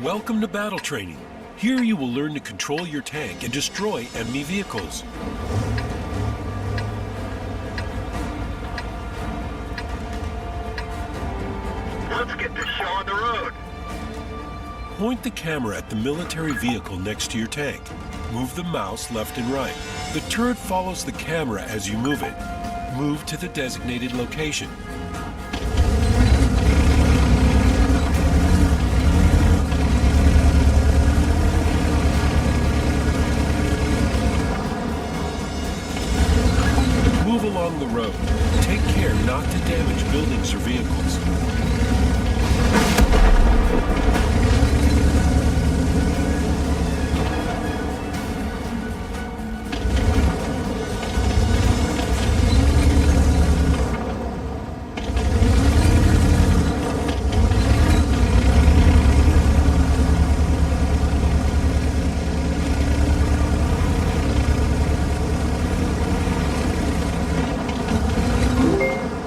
Welcome to battle training. Here you will learn to control your tank and destroy enemy vehicles. Let's get this show on the road. Point the camera at the military vehicle next to your tank. Move the mouse left and right. The turret follows the camera as you move it. Move to the designated location. Move along the road. Take care not to damage buildings or vehicles.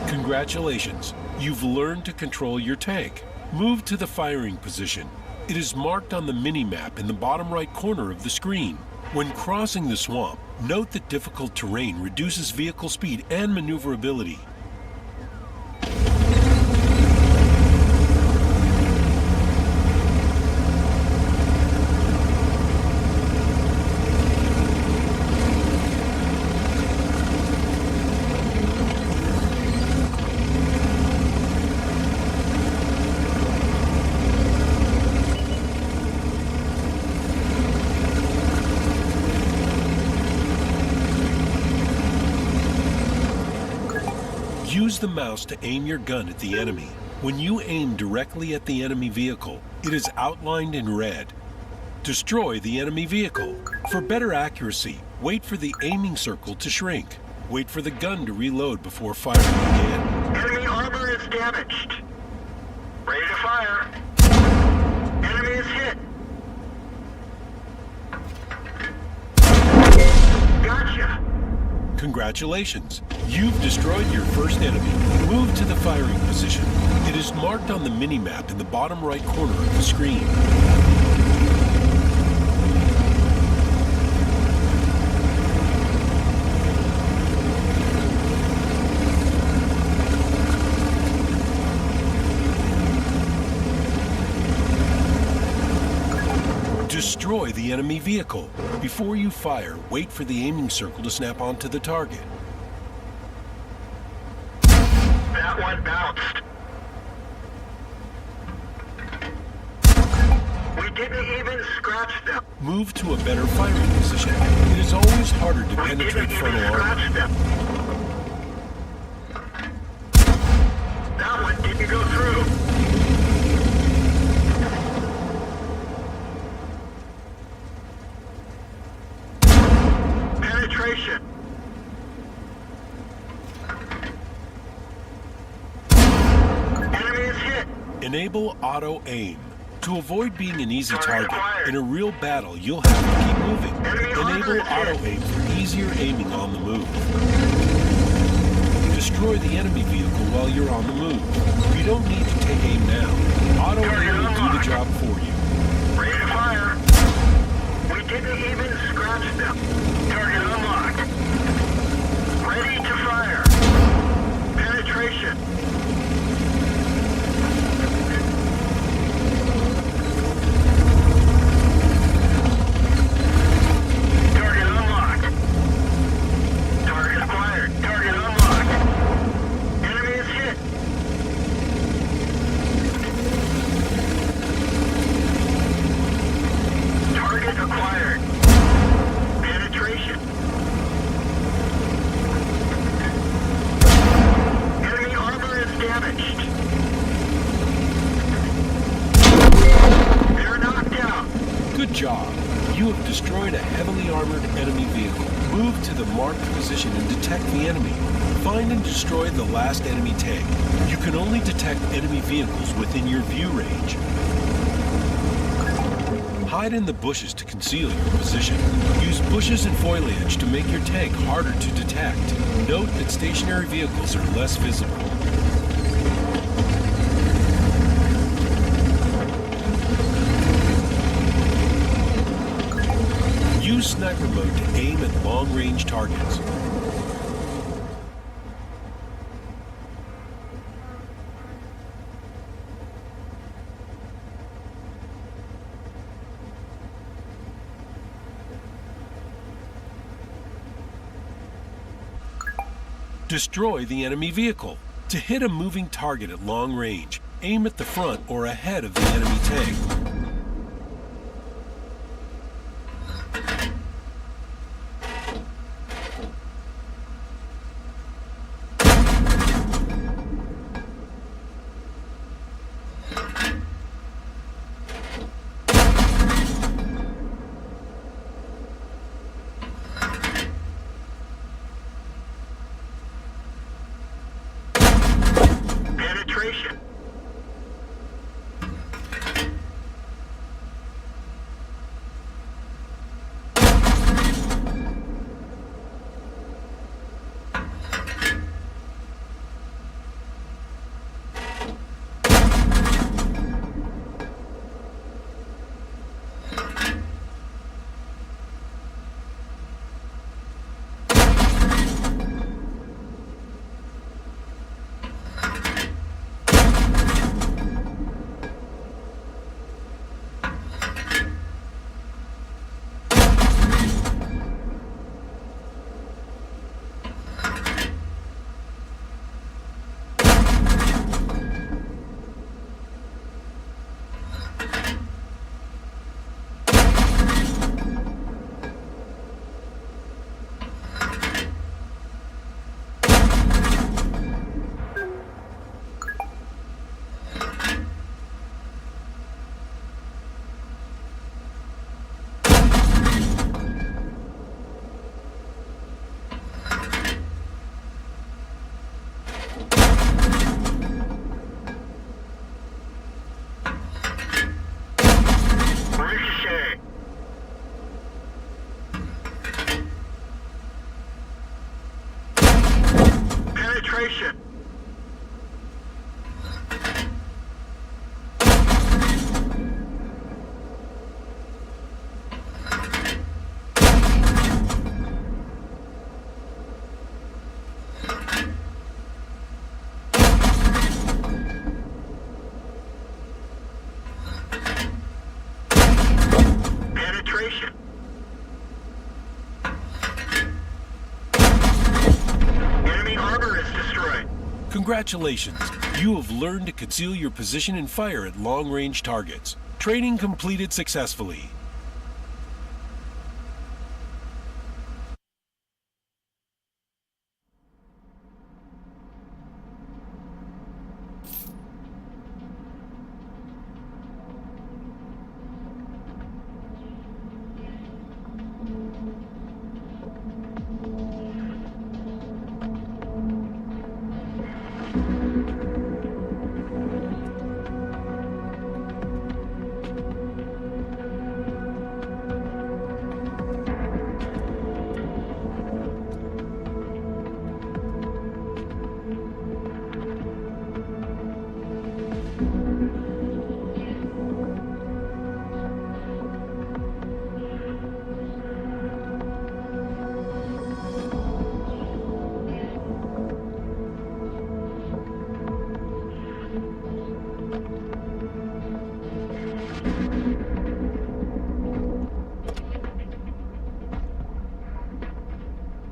Congratulations, you've learned to control your tank. Move to the firing position. It is marked on the mini-map in the bottom right corner of the screen. When crossing the swamp, note that difficult terrain reduces vehicle speed and maneuverability. Use the mouse to aim your gun at the enemy. When you aim directly at the enemy vehicle, it is outlined in red. Destroy the enemy vehicle. For better accuracy, wait for the aiming circle to shrink. Wait for the gun to reload before firing again. Enemy armor is damaged. Ready to fire. Enemy is hit. Gotcha. Congratulations, you've destroyed your first enemy. Move to the firing position. It is marked on the mini-map in the bottom right corner of the screen. Destroy the enemy vehicle. Before you fire, wait for the aiming circle to snap onto the target. That one bounced. We didn't even scratch them. Move to a better firing position. It is always harder to We penetrate didn't frontal even armor. scratch them. That one didn't go through. Penetration. Enemy is hit. Enable auto aim. To avoid being an easy target, in a real battle you'll have to keep moving. Enable auto aim for easier aiming on the move. Destroy the enemy vehicle while you're on the move. You don't need to take aim now. Auto aim will do the job for you. Ready to fire. We didn't even scratch them. Target unlocked. Ready to fire. Penetration. Target unlocked. Target acquired. Target unlocked. Enemy is hit. Target acquired. Penetration. Enemy armor is damaged. They're knocked out. Good job. You have destroyed a heavily armored enemy vehicle. Move to the marked position and detect the enemy. Find and destroy the last enemy tank. You can only detect enemy vehicles within your view range. Hide in the bushes to conceal your position. Use bushes and foliage to make your tank harder to detect. Note that stationary vehicles are less visible. Use sniper mode to aim at long-range targets. Destroy the enemy vehicle. To hit a moving target at long range, aim at the front or ahead of the enemy tank. Penetration. Ricochet. Penetration. Penetration. Enemy armor is destroyed. Congratulations! You have learned to conceal your position and fire at long-range targets. Training completed successfully.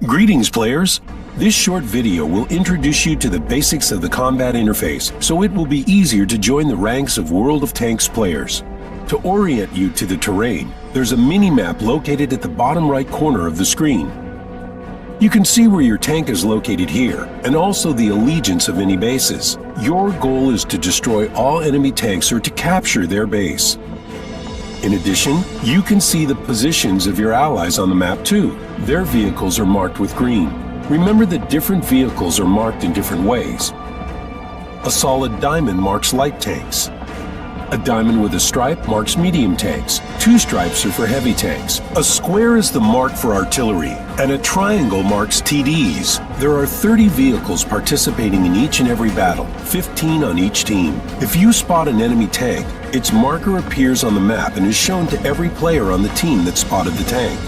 Greetings, players! This short video will introduce you to the basics of the combat interface, so it will be easier to join the ranks of World of Tanks players. To orient you to the terrain, there's a mini-map located at the bottom right corner of the screen. You can see where your tank is located here, and also the allegiance of any bases. Your goal is to destroy all enemy tanks or to capture their base. In addition, you can see the positions of your allies on the map too. Their vehicles are marked with green. Remember that different vehicles are marked in different ways. A solid diamond marks light tanks. A diamond with a stripe marks medium tanks. 2 stripes are for heavy tanks. A square is the mark for artillery, and a triangle marks TDs. There are 30 vehicles participating in each and every battle, 15 on each team. If you spot an enemy tank, its marker appears on the map and is shown to every player on the team that spotted the tank.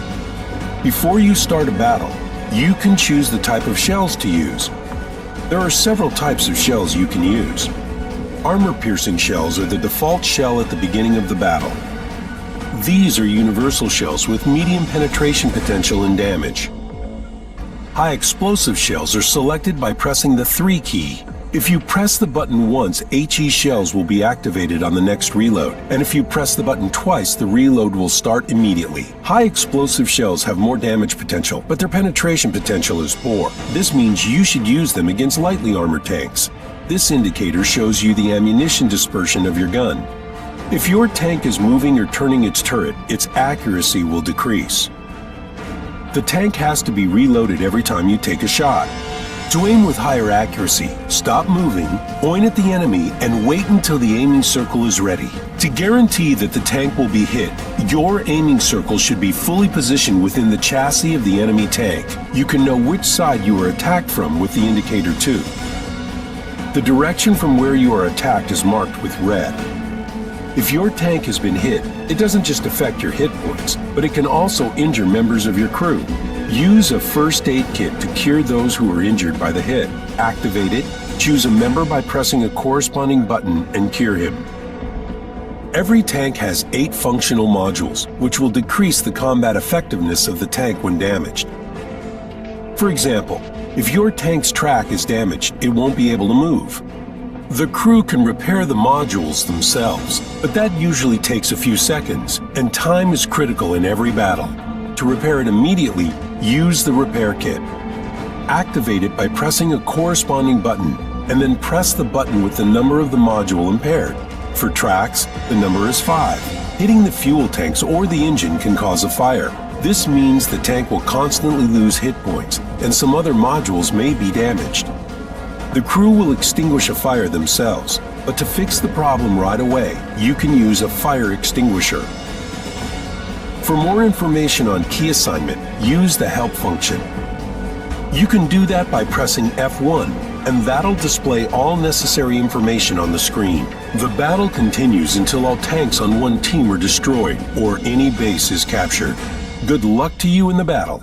Before you start a battle, you can choose the type of shells to use. There are several types of shells you can use. Armor-piercing shells are the default shell at the beginning of the battle. These are universal shells with medium penetration potential and damage. High explosive shells are selected by pressing the 3 key. If you press the button once, HE shells will be activated on the next reload, and if you press the button twice, the reload will start immediately. High explosive shells have more damage potential, but their penetration potential is poor. This means you should use them against lightly armored tanks. This indicator shows you the ammunition dispersion of your gun. If your tank is moving or turning its turret, its accuracy will decrease. The tank has to be reloaded every time you take a shot. To aim with higher accuracy, stop moving, point at the enemy, and wait until the aiming circle is ready. To guarantee that the tank will be hit, your aiming circle should be fully positioned within the chassis of the enemy tank. You can know which side you are attacked from with the indicator too. The direction from where you are attacked is marked with red. If your tank has been hit, it doesn't just affect your hit points, but it can also injure members of your crew. Use a first aid kit to cure those who are injured by the hit. Activate it, choose a member by pressing a corresponding button, and cure him. Every tank has 8 functional modules, which will decrease the combat effectiveness of the tank when damaged. For example, if your tank's track is damaged, it won't be able to move. The crew can repair the modules themselves, but that usually takes a few seconds, and time is critical in every battle. To repair it immediately, use the repair kit. Activate it by pressing a corresponding button, and then press the button with the number of the module impaired. For tracks, the number is 5. Hitting the fuel tanks or the engine can cause a fire. This means the tank will constantly lose hit points, and some other modules may be damaged. The crew will extinguish a fire themselves, but to fix the problem right away, you can use a fire extinguisher. For more information on key assignment, use the help function. You can do that by pressing F1, and that'll display all necessary information on the screen. The battle continues until all tanks on one team are destroyed or any base is captured. Good luck to you in the battle.